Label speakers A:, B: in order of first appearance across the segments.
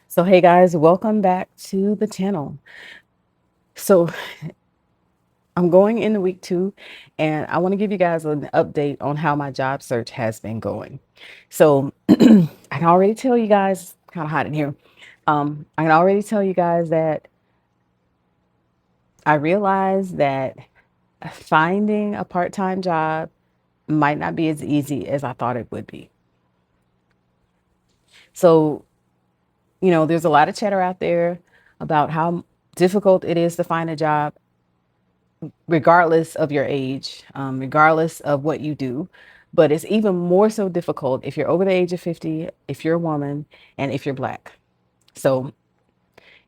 A: So, hey guys, welcome back to the channel. So, I'm going into week 2 and I want to give you guys an update on how my job search has been going. So, I can already tell you guys, kind of hot in here. I can already tell you guys that I realized that finding a part time job might not be as easy as I thought it would be. So, there's a lot of chatter out there about how difficult it is to find a job regardless of your age, regardless of what you do. But it's even more so difficult if you're over the age of 50, if you're a woman, and if you're Black. So,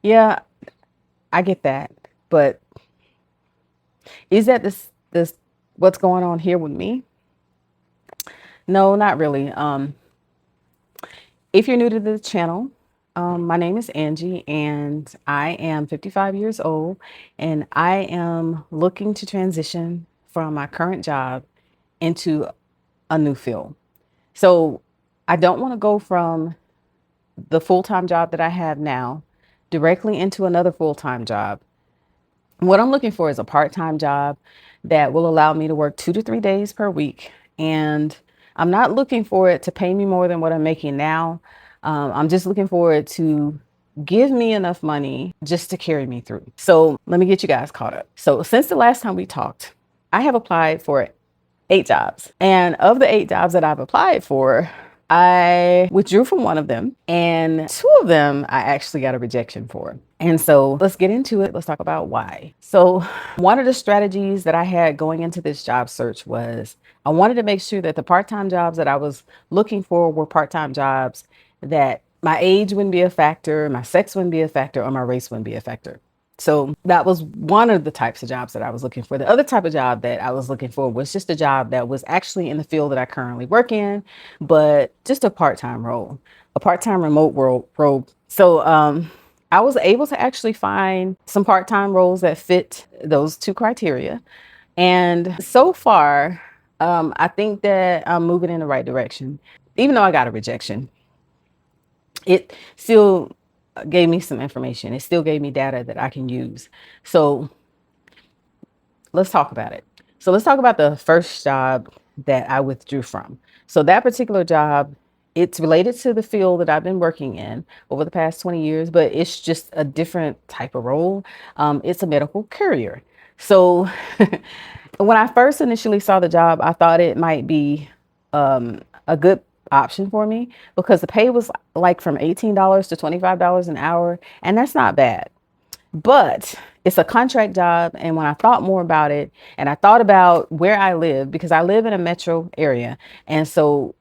A: yeah, I get that. But is that this what's going on here with me? No, not really. If you're new to the channel, my name is Angie and I am 55 years old and I am looking to transition from my current job into a new field. So I don't want to go from the full-time job that I have now directly into another full-time job. What I'm looking for is a part-time job that will allow me to work 2 to 3 days per week. And I'm not looking for it to pay me more than what I'm making now. I'm just looking for it to give me enough money just to carry me through. So let me get you guys caught up. So since the last time we talked, I have applied for 8 jobs. And of the 8 jobs that I've applied for, I withdrew from one of them, and 2 of them I actually got a rejection for. And so let's get into it. Let's talk about why. So, one of the strategies that I had going into this job search was I wanted to make sure that the part time jobs that I was looking for were part time jobs that my age wouldn't be a factor, my sex wouldn't be a factor, or my race wouldn't be a factor. So that was one of the types of jobs that I was looking for. The other type of job that I was looking for was just a job that was actually in the field that I currently work in, but just a part-time role, a part-time remote role. So I was able to actually find some part-time roles that fit those 2 criteria. And so far, I think that I'm moving in the right direction. Even though I got a rejection, it still gave me some information. It still gave me data that I can use. So let's talk about it. So let's talk about the first job that I withdrew from. So that particular job, it's related to the field that I've been working in over the past 20 years, but it's just a different type of role. It's a medical courier. So when I first initially saw the job, I thought it might be a good option for me because the pay was like from $18 to $25 an hour, and that's not bad. But it's a contract job. And when I thought more about it and I thought about where I live, because I live in a metro area, and so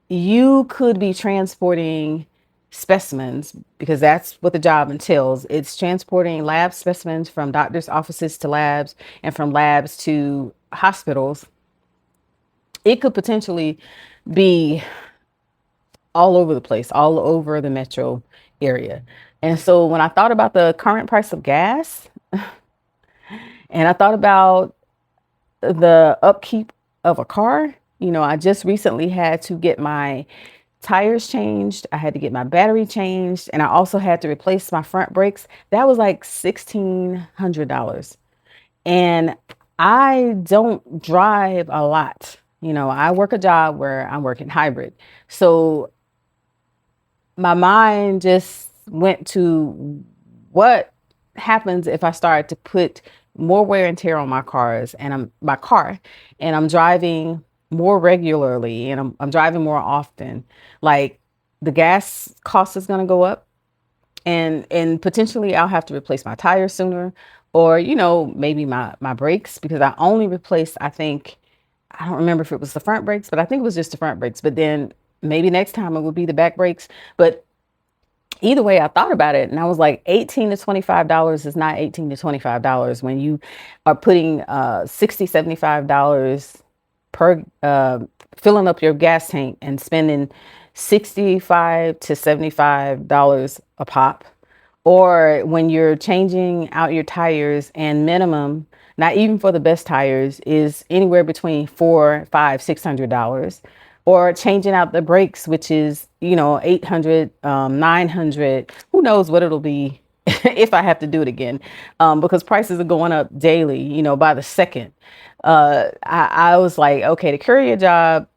A: you could be transporting specimens because that's what the job entails. It's transporting lab specimens from doctors' offices to labs and from labs to hospitals. It could potentially be all over the place, all over the metro area. And so when I thought about the current price of gas and I thought about the upkeep of a car, I just recently had to get my tires changed. I had to get my battery changed. And I also had to replace my front brakes. That was like $1,600. And I don't drive a lot. I work a job where I'm working hybrid. So my mind just went to what happens if I start to put more wear and tear on my car and I'm driving more regularly and I'm driving more often. Like the gas cost is going to go up and potentially I'll have to replace my tires sooner or maybe my brakes because I only replaced I don't remember if it was the front brakes, but I think it was just the front brakes. But then maybe next time it would be the back brakes. But either way, I thought about it and I was like, $18 to $25 is not $18 to $25 when you are putting $60, $75 per filling up your gas tank and spending $65 to $75 a pop. Or when you're changing out your tires and minimum, not even for the best tires, is anywhere between $400, $500, $600. or changing out the brakes, which is, 800, 900, who knows what it'll be if I have to do it again, because prices are going up daily, by the second. I was like, okay, the courier job,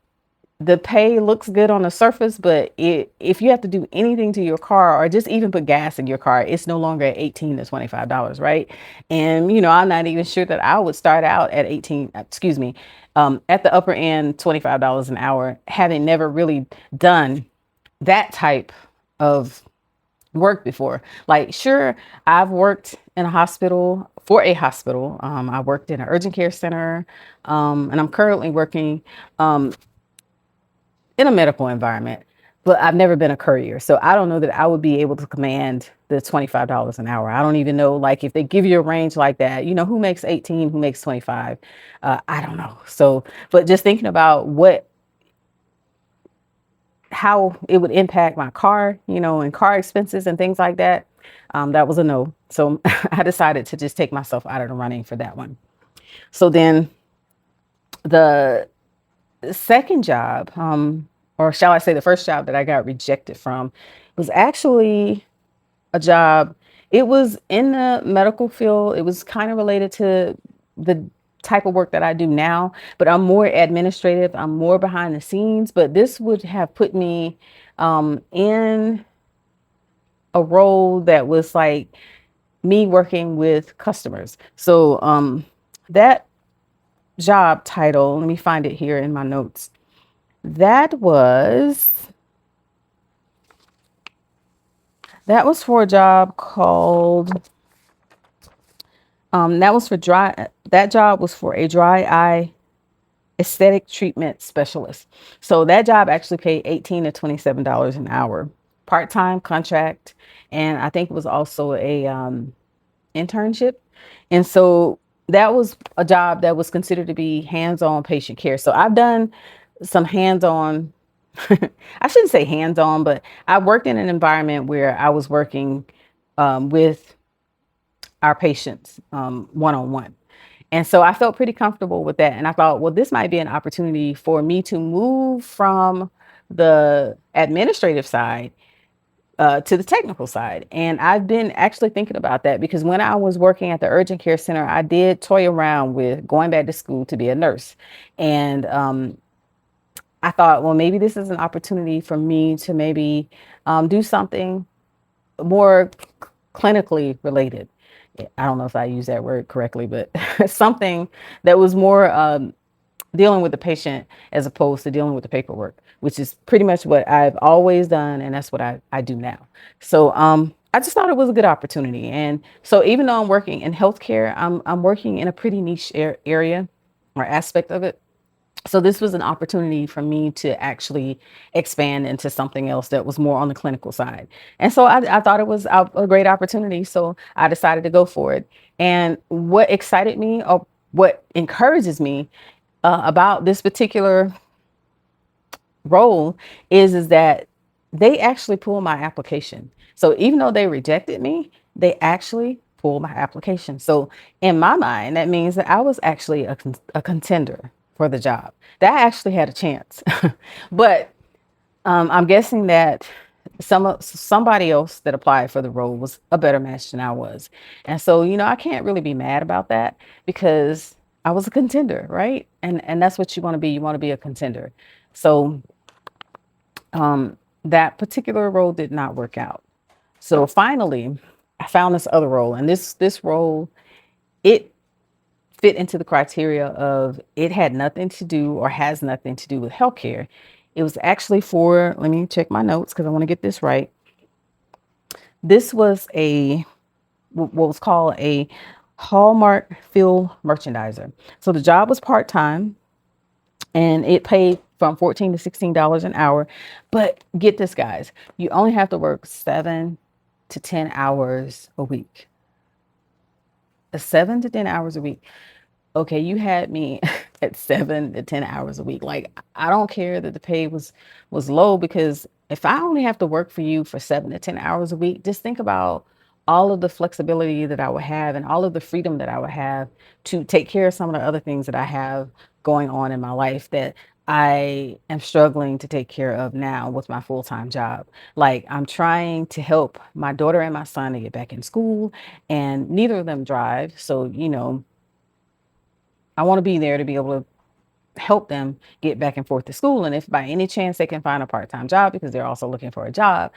A: the pay looks good on the surface, but if you have to do anything to your car or just even put gas in your car, it's no longer at 18 to $25, right? And I'm not even sure that I would start out at 18, excuse me, at the upper end, $25 an hour, having never really done that type of work before. Like, sure, I've worked in a hospital for a hospital. I worked in an urgent care center, and I'm currently working in a medical environment, but I've never been a courier. So I don't know that I would be able to command the $25 an hour. I don't even know, like, if they give you a range like that, who makes 18, who makes 25. I don't know. So, but just thinking about how it would impact my car, and car expenses and things like that, that was a no. So I decided to just take myself out of the running for that one. So then the second job, or shall I say the first job that I got rejected from, was actually a job. It was in the medical field. It was kind of related to the type of work that I do now, but I'm more administrative. I'm more behind the scenes, but this would have put me in a role that was like me working with customers. So that job title, let me find it here in my notes. That was for a job called, that job was for a dry eye aesthetic treatment specialist. So that job actually paid 18 to $27 an hour, part-time contract. And I think it was also a internship. And so that was a job that was considered to be hands-on patient care. So I've done some hands-on, I shouldn't say hands-on, but I worked in an environment where I was working with our patients one-on-one. And so I felt pretty comfortable with that. And I thought, well, this might be an opportunity for me to move from the administrative side to the technical side. And I've been actually thinking about that because when I was working at the urgent care center, I did toy around with going back to school to be a nurse. And I thought, well, maybe this is an opportunity for me to maybe do something more clinically related. I don't know if I use that word correctly, but something that was more dealing with the patient as opposed to dealing with the paperwork, which is pretty much what I've always done. And that's what I do now. So I just thought it was a good opportunity. And so even though I'm working in healthcare, I'm working in a pretty niche area or aspect of it. So this was an opportunity for me to actually expand into something else that was more on the clinical side. And so I thought it was a great opportunity. So I decided to go for it. And what excited me or what encourages me about this particular role is that they actually pulled my application. So even though they rejected me, they actually pulled my application. So in my mind, that means that I was actually a contender for the job. That I actually had a chance. But I'm guessing that somebody else that applied for the role was a better match than I was. And so, I can't really be mad about that because I was a contender, right? And that's what you want to be. You want to be a contender. So that particular role did not work out. So finally, I found this other role, and this role, it fit into the criteria of it had nothing to do or has nothing to do with healthcare. It was actually for, let me check my notes because I want to get this right. This was what was called a Hallmark field merchandiser. So the job was part-time and it paid from $14 to $16 an hour. But get this, guys, you only have to work 7 to 10 hours a week. 7 to 10 hours a week. Okay, you had me at 7 to 10 hours a week. Like, I don't care that the pay was low, because if I only have to work for you for 7 to 10 hours a week, just think about all of the flexibility that I would have and all of the freedom that I would have to take care of some of the other things that I have going on in my life that I am struggling to take care of now with my full-time job. Like, I'm trying to help my daughter and my son to get back in school, and neither of them drive. So, I want to be there to be able to help them get back and forth to school. And if by any chance they can find a part-time job because they're also looking for a job,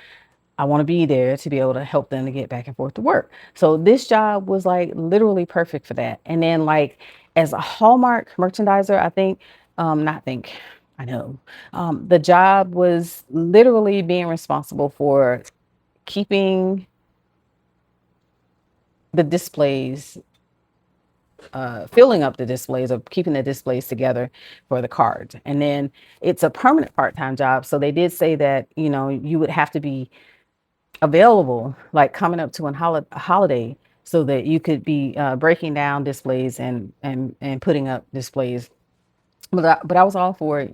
A: I want to be there to be able to help them to get back and forth to work. So this job was like literally perfect for that. And then like as a Hallmark merchandiser, not think, I know, the job was literally being responsible for keeping the displays, filling up the displays or keeping the displays together for the cards. And then it's a permanent part-time job. So they did say that, you would have to be available, like coming up to a holiday, so that you could be breaking down displays and putting up displays. But I was all for it.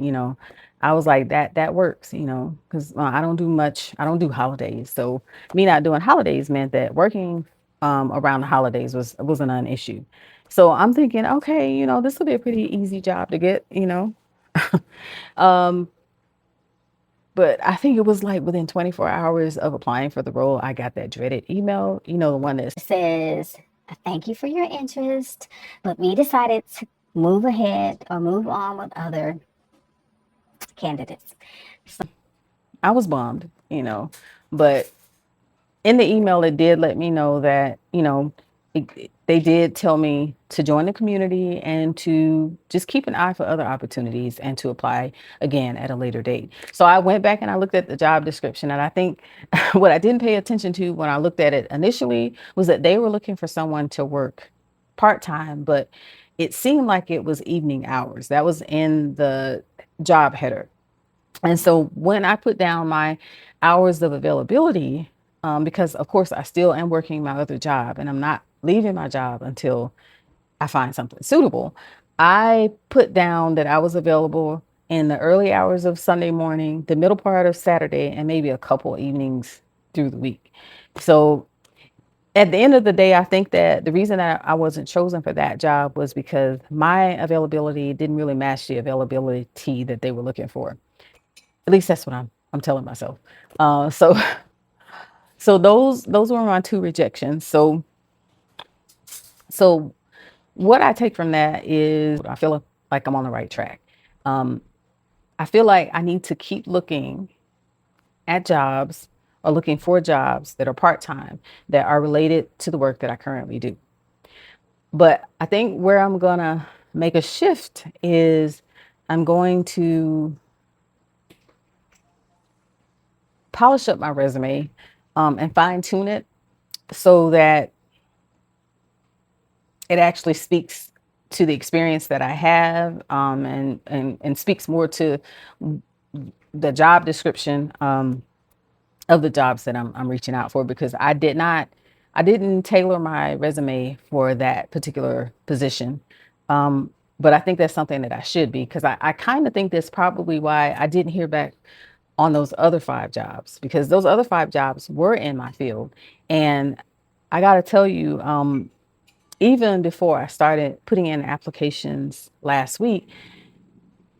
A: I was like that works. Because I don't do much. I don't do holidays. So me not doing holidays meant that working around the holidays wasn't an issue. So I'm thinking, okay, this will be a pretty easy job to get. Um, But I think it was like within 24 hours of applying for the role, I got that dreaded email, the one that
B: Says, thank you for your interest, but we decided to move ahead or move on with other candidates.
A: I was bummed. But in the email, it did let me know that, they did tell me to join the community and to just keep an eye for other opportunities and to apply again at a later date. So I went back and I looked at the job description, and I think what I didn't pay attention to when I looked at it initially was that they were looking for someone to work part-time, but it seemed like it was evening hours. That was in the job header. And so when I put down my hours of availability, because of course I still am working my other job and I'm not leaving my job until I find something suitable, I put down that I was available in the early hours of Sunday morning, the middle part of Saturday, and maybe a couple evenings through the week. So at the end of the day, I think that the reason that I wasn't chosen for that job was because my availability didn't really match the availability that they were looking for. At least that's what I'm telling myself. So so those were my two rejections. So what I take from that is I feel like I'm on the right track. Um, I feel like I need to keep looking at jobs or looking for jobs that are part-time that are related to the work that I currently do. But I think where I'm gonna make a shift is I'm going to polish up my resume and fine tune it so that it actually speaks to the experience that I have, and speaks more to the job description of the jobs that I'm reaching out for, because I didn't tailor my resume for that particular position. But I think that's something that I should be, because I kind of think that's probably why I didn't hear back on those other five jobs, because those other five jobs were in my field. And I got to tell you, even before I started putting in applications last week,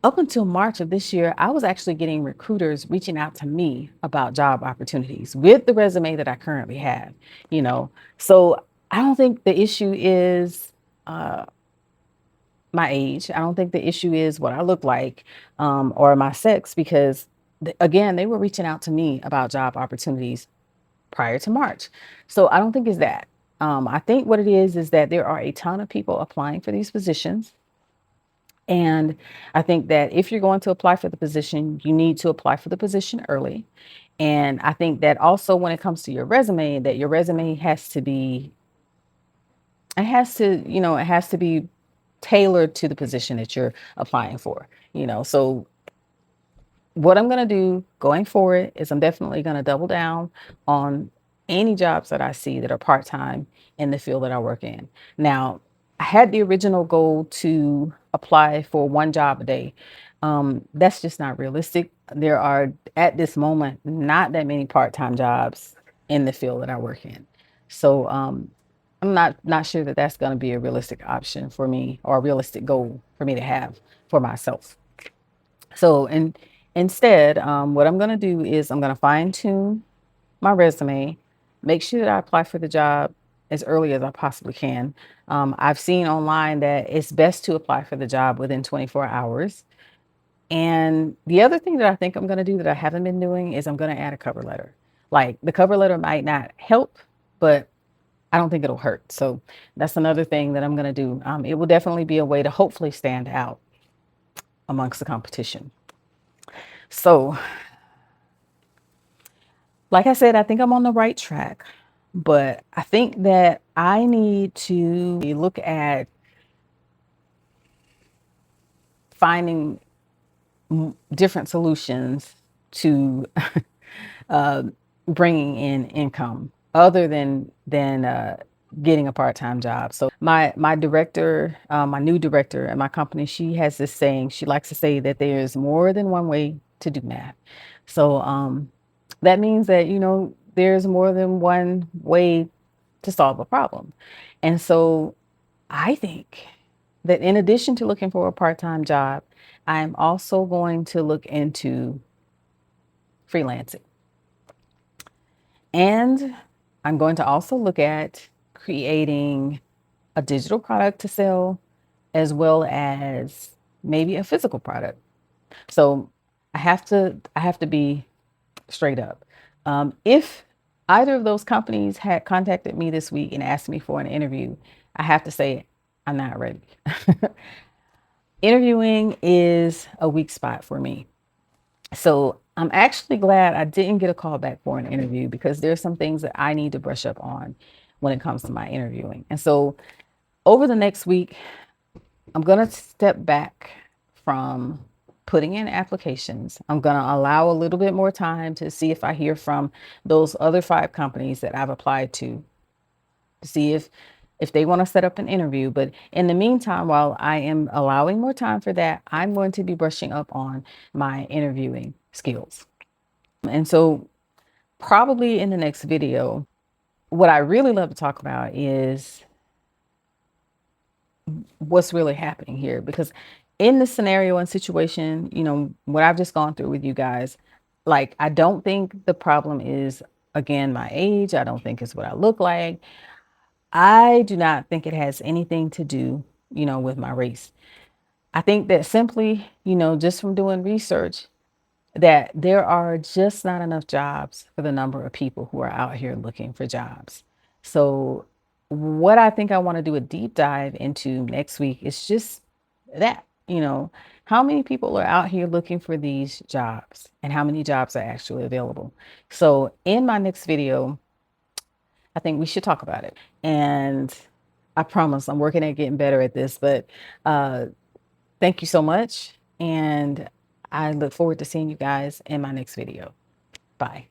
A: up until March of this year, I was actually getting recruiters reaching out to me about job opportunities with the resume that I currently have, you know. So I don't think the issue is my age. I don't think the issue is what I look like, or my sex, because again, they were reaching out to me about job opportunities prior to March. So I don't think it's that. I think what it is that there are a ton of people applying for these positions. And I think that if you're going to apply for the position, you need to apply for the position early. And I think that also when it comes to your resume, that your resume it has to be tailored to the position that you're applying for. So what I'm going to do going forward is I'm definitely going to double down on any jobs that I see that are part time in the field that I work in. Now, I had the original goal to apply for one job a day. That's just not realistic. There are, at this moment, not that many part time jobs in the field that I work in. So I'm not sure that that's going to be a realistic option for me, or a realistic goal for me to have for myself. So, instead, what I'm going to do is I'm going to fine tune my resume, make sure that I apply for the job as early as I possibly can. I've seen online that it's best to apply for the job within 24 hours. And the other thing that I think I'm going to do that I haven't been doing is I'm going to add a cover letter. Like the cover letter might not help, but I don't think it'll hurt. So that's another thing that I'm going to do. It will definitely be a way to hopefully stand out amongst the competition. So, like I said, I think I'm on the right track, but I think that I need to look at finding different solutions to uh, bringing in income other than getting a part-time job. So my director, my new director at my company, she has this saying. She likes to say that there's more than one way to do math. So that means that there's more than one way to solve a problem. And so I think that in addition to looking for a part-time job, I'm also going to look into freelancing. And I'm going to also look at creating a digital product to sell as well as maybe a physical product. So I have to be straight up. If either of those companies had contacted me this week and asked me for an interview, I have to say I'm not ready. Interviewing is a weak spot for me. So I'm actually glad I didn't get a call back for an interview because there's some things that I need to brush up on when it comes to my interviewing. And so over the next week, I'm going to step back from putting in applications. I'm going to allow a little bit more time to see if I hear from those other 5 companies that I've applied to see if they want to set up an interview. But in the meantime, while I am allowing more time for that, I'm going to be brushing up on my interviewing skills. And so probably in the next video, what I really love to talk about is what's really happening here. Because in the scenario and situation, what I've just gone through with you guys, like, I don't think the problem is, again, my age. I don't think it's what I look like. I do not think it has anything to do, with my race. I think that simply, just from doing research, that there are just not enough jobs for the number of people who are out here looking for jobs. So, what I think I want to do a deep dive into next week is just that, how many people are out here looking for these jobs and how many jobs are actually available. So, in my next video, I think we should talk about it. And I promise I'm working at getting better at this, but uh, thank you so much. And I look forward to seeing you guys in my next video. Bye.